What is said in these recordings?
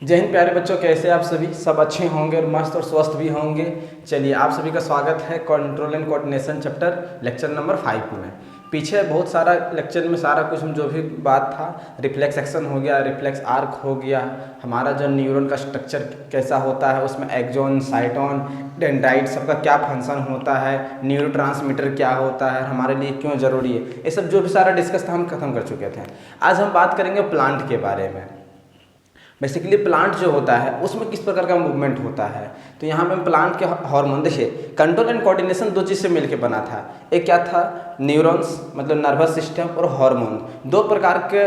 जय हिंद प्यारे बच्चों, कैसे आप सभी? सब अच्छे होंगे और मस्त और स्वस्थ भी होंगे। चलिए, आप सभी का स्वागत है control and coordination chapter lecture number 5 में। पीछे बहुत सारा लेक्चर में सारा कुछ जो भी बात था, रिफ्लेक्स एक्शन हो गया, रिफ्लेक्स आर्क हो गया, हमारा जो न्यूरॉन का स्ट्रक्चर कैसा होता है, उसमें एक्सॉन, साइटोन, डेंड्राइट सबका क्या फंक्शन होता है, न्यूरोट्रांसमीटर क्या होता है, हमारे लिए क्यों ज़रूरी है, ये सब जो भी सारा डिस्कस था हम खत्म कर चुके थे। आज हम बात करेंगे प्लांट के बारे में। बेसिकली प्लांट जो होता है उसमें किस प्रकार का मूवमेंट होता है। तो यहाँ पे हम प्लांट के हार्मोन देखिए, कंट्रोल एंड कोऑर्डिनेशन दो चीज़ से मिलकर बना था। एक क्या था, न्यूरॉन्स मतलब नर्वस सिस्टम, और हार्मोन, दो प्रकार के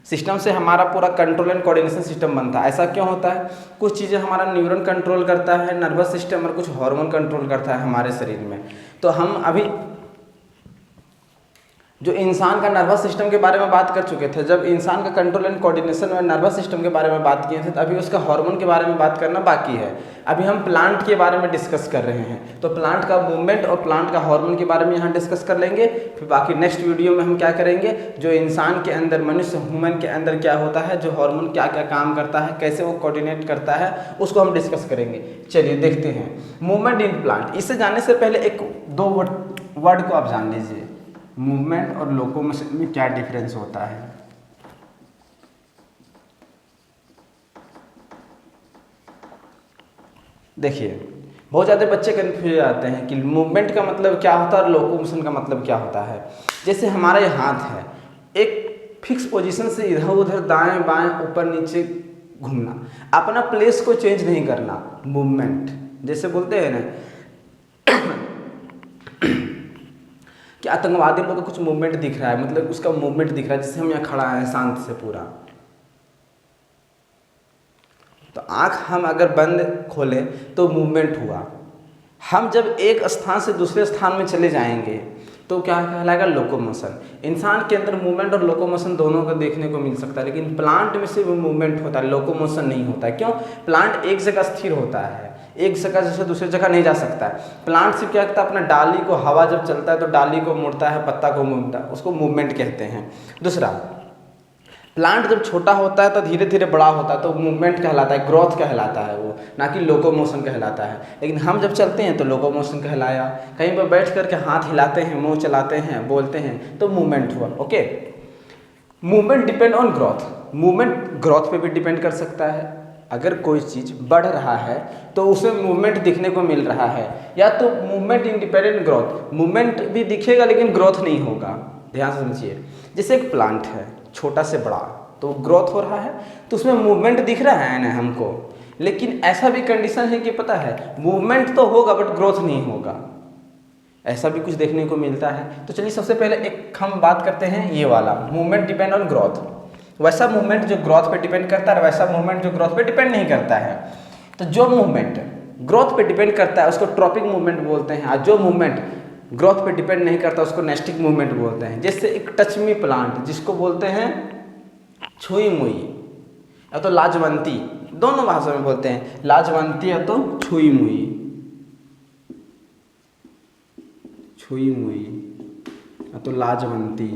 सिस्टम से हमारा पूरा कंट्रोल एंड कोऑर्डिनेशन सिस्टम बनता है। ऐसा क्यों होता है? कुछ चीज़ें हमारा न्यूरॉन कंट्रोल करता है, नर्वस सिस्टम, और कुछ हार्मोन कंट्रोल करता है हमारे शरीर में। तो हम अभी जो इंसान का नर्वस सिस्टम के बारे में बात कर चुके थे, जब इंसान का कंट्रोल एंड कोऑर्डिनेशन और नर्वस सिस्टम के बारे में बात किए थे, तो अभी उसका हार्मोन के बारे में बात करना बाकी है। अभी हम प्लांट के बारे में डिस्कस कर रहे हैं, तो प्लांट का मूवमेंट और प्लांट का हार्मोन के बारे में यहाँ डिस्कस कर लेंगे। फिर बाकी नेक्स्ट वीडियो में हम क्या करेंगे, जो इंसान के अंदर, मनुष्य ह्यूमन के अंदर क्या होता है, जो हार्मोन क्या क्या काम करता है, कैसे वो कोऑर्डिनेट करता है, उसको हम डिस्कस करेंगे। चलिए देखते हैं मूवमेंट इन प्लांट। इसे जानने से पहले एक दो वर्ड को आप जान लीजिए, मूवमेंट और लोकोमोशन में क्या डिफरेंस होता है। देखिए, बहुत ज़्यादा बच्चे कन्फ्यूज आते हैं कि मूवमेंट का मतलब क्या होता है और लोकोमोशन का मतलब क्या होता है। जैसे हमारा ये हाथ है, एक फिक्स पोजीशन से इधर उधर, दाएं बाएं, ऊपर नीचे घूमना, अपना प्लेस को चेंज नहीं करना, मूवमेंट। जैसे बोलते हैं ना कि आतंकवादी लोगों को कुछ मूवमेंट दिख रहा है, मतलब उसका मूवमेंट दिख रहा है। जैसे हम यहाँ खड़ा है शांत से पूरा, तो आँख हम अगर बंद खोले तो मूवमेंट हुआ। हम जब एक स्थान से दूसरे स्थान में चले जाएंगे तो क्या कहलाएगा, लोकोमोशन। इंसान के अंदर मूवमेंट और लोकोमोशन दोनों को देखने को मिल सकता है, लेकिन प्लांट में सिर्फ मूवमेंट होता है, लोकोमोशन नहीं होता है। क्यों? प्लांट एक जगह स्थिर होता है, एक जगह से दूसरी जगह नहीं जा सकता है। प्लांट सिर्फ क्या करता है, अपना डाली को, हवा जब चलता है तो डाली को मोड़ता है, पत्ता को मोड़ता है, उसको मूवमेंट कहते हैं। दूसरा, प्लांट जब छोटा होता है तो धीरे धीरे बड़ा होता है, तो मूवमेंट कहलाता है, ग्रोथ कहलाता है वो, ना कि लोकोमोशन कहलाता है। लेकिन हम जब चलते हैं तो लोकोमोशन कहलाया। कहीं पर बैठ करके हाथ हिलाते हैं, मुंह चलाते हैं, बोलते हैं, तो मूवमेंट हुआ। Okay, movement depend on growth. Movement growth पे भी डिपेंड कर सकता है। अगर कोई चीज़ बढ़ रहा है तो उसे मूवमेंट दिखने को मिल रहा है, या तो मूवमेंट इंडिपेंडेंट ग्रोथ, मूवमेंट भी दिखेगा लेकिन ग्रोथ नहीं होगा। ध्यान से समझिए, जैसे एक प्लांट है छोटा से बड़ा, तो ग्रोथ हो रहा है तो उसमें मूवमेंट दिख रहा है ना हमको। लेकिन ऐसा भी कंडीशन है कि पता है, मूवमेंट तो होगा बट ग्रोथ नहीं होगा, ऐसा भी कुछ देखने को मिलता है। तो चलिए सबसे पहले एक हम बात करते हैं ये वाला, मूवमेंट डिपेंड ऑन ग्रोथ। वैसा मूवमेंट जो ग्रोथ पे डिपेंड करता है, वैसा मूवमेंट जो ग्रोथ पे डिपेंड नहीं करता है। तो जो मूवमेंट ग्रोथ पे डिपेंड करता है उसको ट्रॉपिक मूवमेंट बोलते हैं, और जो मूवमेंट ग्रोथ पे डिपेंड नहीं करता उसको नेस्टिक मूवमेंट बोलते हैं। जैसे एक टच मी प्लांट, जिसको बोलते हैं छुई मुई या तो लाजवंती, दोनों भाषा में बोलते हैं, लाजवंती या तो छुई मुई, छुई मुई या तो लाजवंती,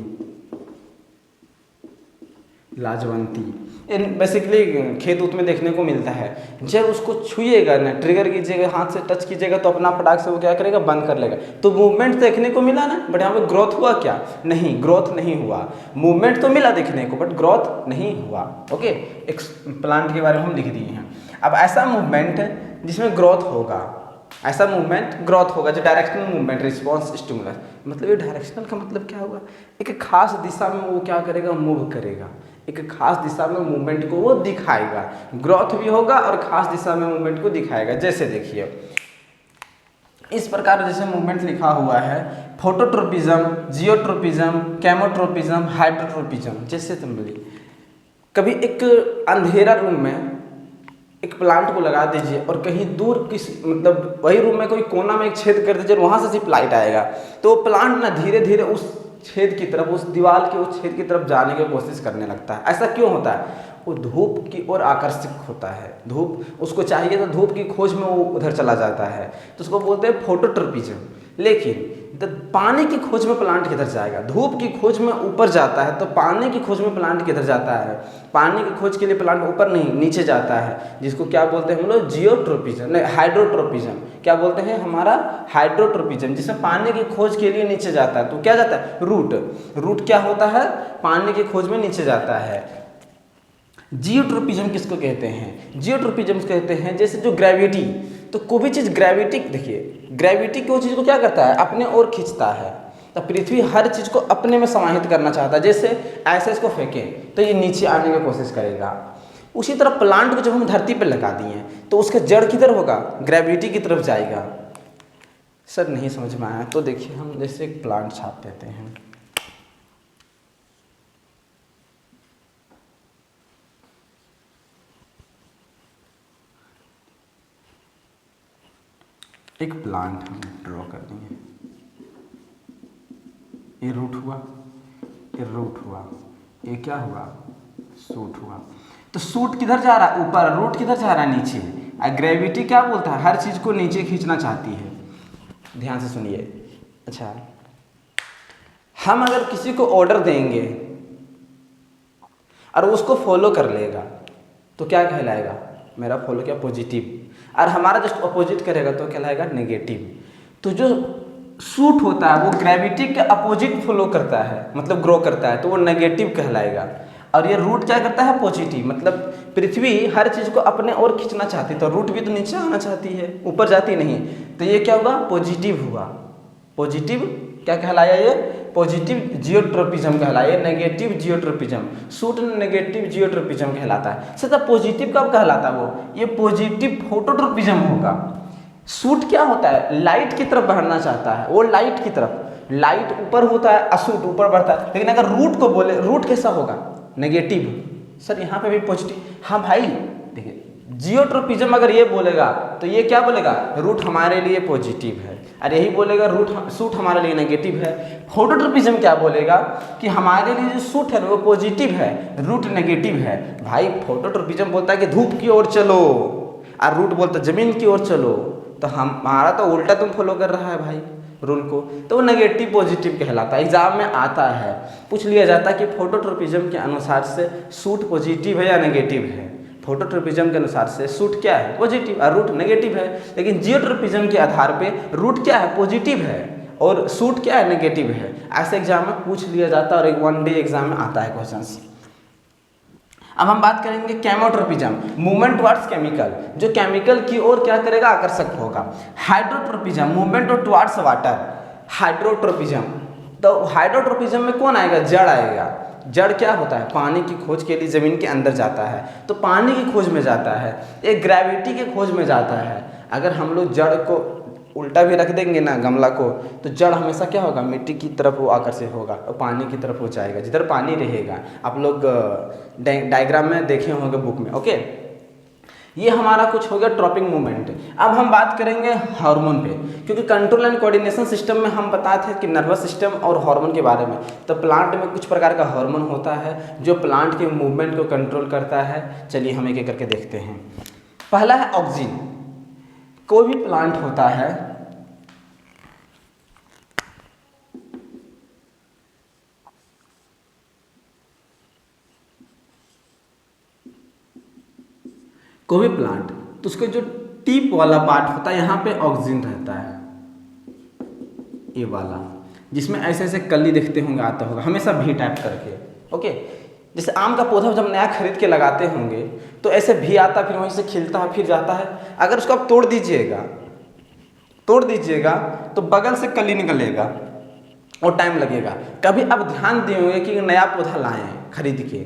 लाजवंती। बेसिकली खेत उत में देखने को मिलता है। जब उसको छुइएगा ना, ट्रिगर कीजिएगा, हाथ से टच कीजिएगा, तो अपना फटाक से वो क्या करेगा, बंद कर लेगा। तो मूवमेंट देखने को मिला ना, बट यहाँ पे ग्रोथ हुआ क्या? नहीं, ग्रोथ नहीं हुआ। मूवमेंट तो मिला देखने को बट ग्रोथ नहीं हुआ। ओके, एक प्लांट के बारे में हम लिख दिए हैं। अब ऐसा मूवमेंट जिसमें ग्रोथ होगा, ऐसा मूवमेंट ग्रोथ होगा जो डायरेक्शनल मूवमेंट, रिस्पॉन्स स्टिमुलस। मतलब ये डायरेक्शनल का मतलब क्या होगा, एक खास दिशा में वो क्या करेगा, मूव करेगा, एक खास दिशा में मूवमेंट को वो दिखाएगा। ग्रोथ भी होगा और खास दिशा में मूवमेंट को दिखाएगा। जैसे देखिए इस प्रकार जैसे मूवमेंट लिखा हुआ है, फोटोट्रोपिज्म, जियोट्रोपिज्म, केमोट्रोपिज्म, हाइड्रोट्रोपिज्म। जैसे तुम बोलिए, कभी एक अंधेरा रूम में एक प्लांट को लगा दीजिए और कहीं दूर किस मतलब वही रूम में कोई कोना में एक छेद कर दीजिए, वहाँ से सिर्फ लाइट आएगा, तो वो प्लांट ना धीरे धीरे उस छेद की तरफ, उस दीवार के उस छेद की तरफ जाने की कोशिश करने लगता है। ऐसा क्यों होता है? वो धूप की ओर आकर्षित होता है, धूप उसको चाहिए तो धूप की खोज में वो उधर चला जाता है, तो उसको बोलते हैं फोटोट्रोपिज्म। लेकिन तो पानी की खोज में प्लांट किधर जाएगा? धूप की खोज में ऊपर जाता है, तो पानी की खोज में प्लांट किधर जाता है? पानी की खोज के लिए प्लांट ऊपर नहीं नीचे जाता है, जिसको क्या बोलते हैं हम लोग? जियोट्रोपिज्म, नहीं हाइड्रोट्रोपिज्म। क्या बोलते हैं? हमारा हाइड्रोट्रोपिज्म, जिसमें पानी की खोज के लिए नीचे जाता है। तो क्या जाता है? रूट। रूट क्या होता है? पानी की खोज में नीचे जाता है। जियोट्रोपिज्म किसको कहते हैं? जियोट्रोपिज्म कहते हैं जैसे जो ग्रेविटी, तो कोई भी चीज़ ग्रेविटी, देखिए ग्रेविटी कोई चीज़ को क्या करता है? अपने ओर खींचता है। तो पृथ्वी हर चीज़ को अपने में समाहित करना चाहता है। जैसे ऐसे इसको फेंकें तो ये नीचे आने की कोशिश करेगा। उसी तरह प्लांट को जब हम धरती पर लगा दिए तो उसका जड़ किधर होगा? ग्रेविटी की तरफ जाएगा। सर नहीं समझ में आया तो देखिए, हम जैसे एक प्लांट छाप देते हैं। एक प्लांट हम ड्रॉ कर देंगे। ये रूट हुआ, ये रूट हुआ, ये क्या हुआ? सूट हुआ। तो सूट किधर जा रहा है? ऊपर। रूट किधर जा रहा है? नीचे। ग्रेविटी क्या बोलता है? हर चीज़ को नीचे खींचना चाहती है। ध्यान से सुनिए। अच्छा, हम अगर किसी को ऑर्डर देंगे और उसको फॉलो कर लेगा तो क्या कहलाएगा? मेरा फॉलो क्या? पॉजिटिव। और हमारा जस्ट अपोजिट करेगा तो कहलाएगा नेगेटिव। तो जो सूट होता है वो ग्रेविटी के अपोजिट फॉलो करता है, मतलब ग्रो करता है, तो वो नेगेटिव कहलाएगा। और ये रूट क्या करता है? पॉजिटिव। मतलब पृथ्वी हर चीज़ को अपने ओर खींचना चाहती है, तो रूट भी तो नीचे आना चाहती है, ऊपर जाती नहीं। तो ये क्या हुआ? पॉजिटिव हुआ। पॉजिटिव क्या कहलाया? ये पॉजिटिव जियोट्रोपिज्म कहलाया। Negative geotropism. Suit negative geotropism कहलाता है। सर पॉजिटिव कब कहलाता है? वो ये पॉजिटिव फोटोट्रोपिज्म होगा। सूट क्या होता है? लाइट की तरफ बढ़ना चाहता है, वो लाइट की तरफ। लाइट ऊपर होता है, असूट ऊपर बढ़ता है। लेकिन अगर रूट को बोले, रूट कैसा होगा? नेगेटिव। सर यहाँ पे भी पॉजिटिव। हाँ भाई देखिए, जियोट्रोपिज्म अगर ये बोलेगा तो ये क्या बोलेगा? रूट हमारे लिए पॉजिटिव है। और यही बोलेगा सूट हमारे लिए नेगेटिव है। फोटोट्रोपिज्म क्या बोलेगा? कि हमारे लिए जो सूट है ना वो पॉजिटिव है, रूट नेगेटिव है। भाई फोटोट्रोपिज्म बोलता है कि धूप की ओर चलो, और रूट बोलता है जमीन की ओर चलो। तो हमारा तो उल्टा तुम फॉलो कर रहा है भाई रूल को, तो वो नेगेटिव पॉजिटिव कहलाता है। एग्जाम में आता है, पूछ लिया जाता है कि फोटोट्रोपिज्म के अनुसार से सूट पॉजिटिव है या नेगेटिव है। फोटोट्रोपिज्म के अनुसार से सूट क्या है? पॉजिटिव, और रूट नेगेटिव है। लेकिन जियोट्रोपिज्म के आधार पे रूट क्या है? पॉजिटिव है, और सूट क्या है? नेगेटिव है। ऐसे एग्जाम में पूछ लिया जाता है, और एक 1 डे एग्जाम में आता है क्वेश्चंस। अब हम बात करेंगे केमोट्रोपिज्म, मूवमेंट टुवर्ड्स केमिकल, जो केमिकल की ओर क्या करेगा? आकर्षक होगा। Hydrotropism, movement towards water. Hydrotropism, तो हाइड्रोट्रोपिज्म में कौन आएगा? जड़ आएगा। जड़ क्या होता है? पानी की खोज के लिए जमीन के अंदर जाता है, तो पानी की खोज में जाता है। एक ग्रेविटी की खोज में जाता है। अगर हम लोग जड़ को उल्टा भी रख देंगे ना गमला को, तो जड़ हमेशा क्या होगा? मिट्टी की तरफ वो आकर्षित होगा और पानी की तरफ वो जाएगा, जिधर पानी रहेगा। आप लोग डायग्राम में देखे होंगे बुक में। ओके, ये हमारा कुछ हो गया ट्रॉपिंग मूवमेंट। अब हम बात करेंगे हार्मोन पे, क्योंकि कंट्रोल एंड कोऑर्डिनेशन सिस्टम में हम बताए थे कि नर्वस सिस्टम और हार्मोन के बारे में। तो प्लांट में कुछ प्रकार का हार्मोन होता है जो प्लांट के मूवमेंट को कंट्रोल करता है। चलिए हम एक एक करके देखते हैं। पहला है ऑक्सीजन। कोई भी प्लांट होता है कोई भी प्लांट, तो उसके जो टिप वाला पार्ट होता है यहाँ पे ऑक्सीजन रहता है, ये वाला, जिसमें ऐसे ऐसे कली देखते होंगे, आता होगा हमेशा भी टाइप करके। ओके, जैसे आम का पौधा जब नया खरीद के लगाते होंगे तो ऐसे भी आता, फिर वहीं से खिलता है, फिर जाता है। अगर उसको आप तोड़ दीजिएगा तो बगल से कली निकलेगा और टाइम लगेगा। कभी आप ध्यान दिए होंगे कि नया पौधा लाए खरीद के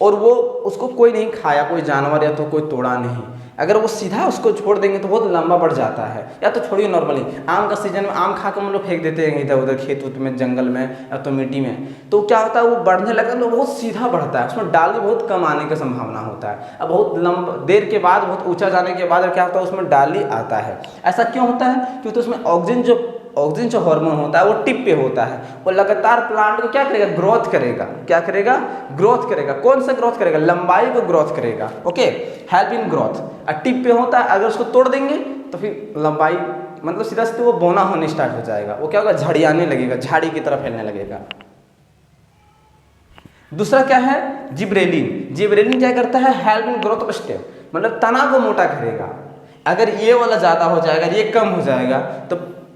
और वो उसको कोई नहीं खाया, कोई जानवर या तो कोई तोड़ा नहीं, अगर वो सीधा उसको छोड़ देंगे तो बहुत लंबा बढ़ जाता है। या तो छोड़िए, नॉर्मली आम का सीजन में आम खा कर हम लोग फेंक देते हैं इधर उधर खेत उत में, जंगल में या तो मिट्टी में, तो क्या होता है वो बढ़ने लगता है तो बहुत सीधा बढ़ता है, उसमें डाली बहुत कम आने की संभावना होता है। अब बहुत लंबा देर के बाद, बहुत ऊंचा जाने के बाद क्या होता है उसमें डाली आता है। ऐसा क्यों होता है? क्योंकि उसमें ऑक्सीजन जो हार्मोन होता है वो टिप पे होता है, वो लगातार प्लांट को क्या करेगा? ग्रोथ करेगा। क्या करेगा? ग्रोथ करेगा। कौन सा ग्रोथ करेगा? लंबाई को ग्रोथ करेगा। Okay, help in growth. Tip पे होता है, अगर उसको तोड़ देंगे तो फिर लंबाई मतलब सीधा सीधा वो बौना होने स्टार्ट हो जाएगा, वो क्या होगा, झड़ियाने लगेगा, झाड़ी की तरह फैलने लगेगा। दूसरा क्या है, जिब्रेलिन। जिब्रेलिन क्या करता है, help in growth of stem, मतलब तना को मोटा करेगा। अगर ये वाला ज़्यादा हो जाएगा, ये कम हो जाएगा, तो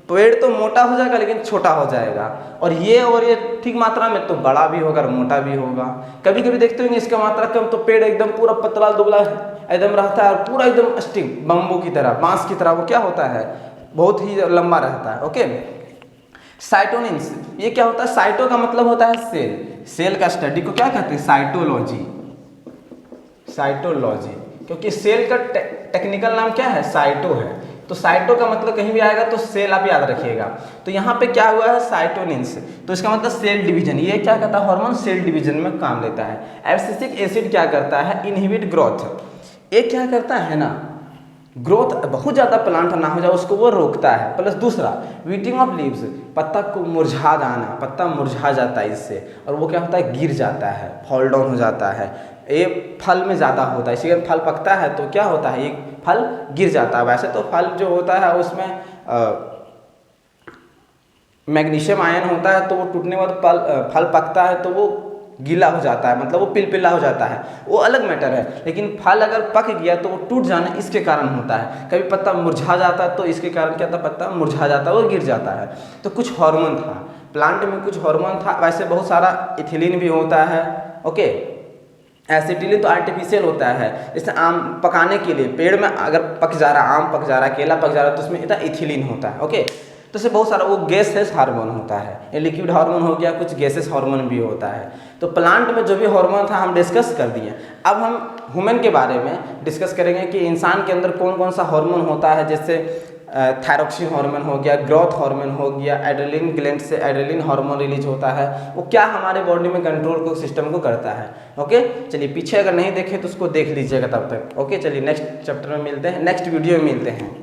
पेड़ तो मोटा हो जाएगा लेकिन छोटा हो जाएगा, और ये ठीक मात्रा में तो बड़ा भी होगा और मोटा भी होगा। कभी कभी देखते होंगे इसका मात्रा कम तो पेड़ एकदम पूरा पतला दुबला एकदम रहता है, और पूरा एकदम स्टिक बम्बू की तरह, बांस की तरह वो क्या होता है, बहुत ही लंबा रहता है। ओके, साइटोनिन्स, ये क्या होता है, साइटो का मतलब होता है सेल, सेल का स्टडी को क्या कहते हैं, साइटोलॉजी। साइटोलॉजी, क्योंकि सेल का टेक्निकल नाम क्या है, साइटो है, तो साइटो का मतलब कहीं भी आएगा तो सेल आप याद रखिएगा। तो यहाँ पे क्या हुआ है, साइटोनिन्स, तो इसका मतलब सेल डिवीजन। ये क्या करता है, हार्मोन सेल डिवीजन में काम लेता है। एब्सिसिक एसिड क्या करता है, इनहिबिट ग्रोथ, ये क्या करता है ना, ग्रोथ बहुत ज़्यादा प्लांट ना हो जाए उसको वो रोकता है। प्लस दूसरा, वीटिंग ऑफ लीव्स, पत्ता को मुरझा जाना, पत्ता मुरझा जाता है इससे, और वो क्या होता है, गिर जाता है, फॉल डाउन हो जाता है। ये फल में ज़्यादा होता है, इसी फल पकता है तो क्या होता है, ये फल गिर जाता है। वैसे तो फल जो होता है उसमें मैग्नीशियम आयन होता है, तो वो टूटने के बाद फल पकता है तो वो गीला हो जाता है, मतलब वो पिलपिला हो जाता है, वो अलग मैटर है। लेकिन फल अगर पक गया तो वो टूट जाना इसके कारण होता है। कभी पत्ता मुरझा जाता है तो इसके कारण क्या था, पत्ता मुरझा जाता है और गिर जाता है। तो कुछ हार्मोन था प्लांट में, कुछ हार्मोन था। वैसे बहुत सारा इथिलीन भी होता है। ओके, एसिटिलीन तो आर्टिफिशियल होता है, जैसे आम पकाने के लिए, पेड़ में अगर पक जा रहा, आम पक जा रहा, केला पक जा रहा, तो उसमें इतना इथिलीन होता है। ओके, तो इससे बहुत सारा वो गैसेस हार्मोन होता है, ये लिक्विड हार्मोन हो गया, कुछ गैसेस हार्मोन भी होता है। तो प्लांट में जो भी हार्मोन था हम डिस्कस कर दिए। अब हम ह्यूमन के बारे में डिस्कस करेंगे कि इंसान के अंदर कौन कौन सा हार्मोन होता है, जैसे थायरॉक्सिन हार्मोन हो गया, ग्रोथ हार्मोन हो गया, एड्रेनलिन ग्लैंड से एड्रेनलिन हार्मोन रिलीज होता है, वो क्या हमारे बॉडी में कंट्रोल को सिस्टम को करता है। ओके, चलिए पीछे अगर नहीं देखे तो उसको देख लीजिएगा तब तक। ओके, चलिए नेक्स्ट चैप्टर में मिलते हैं, नेक्स्ट वीडियो में मिलते हैं।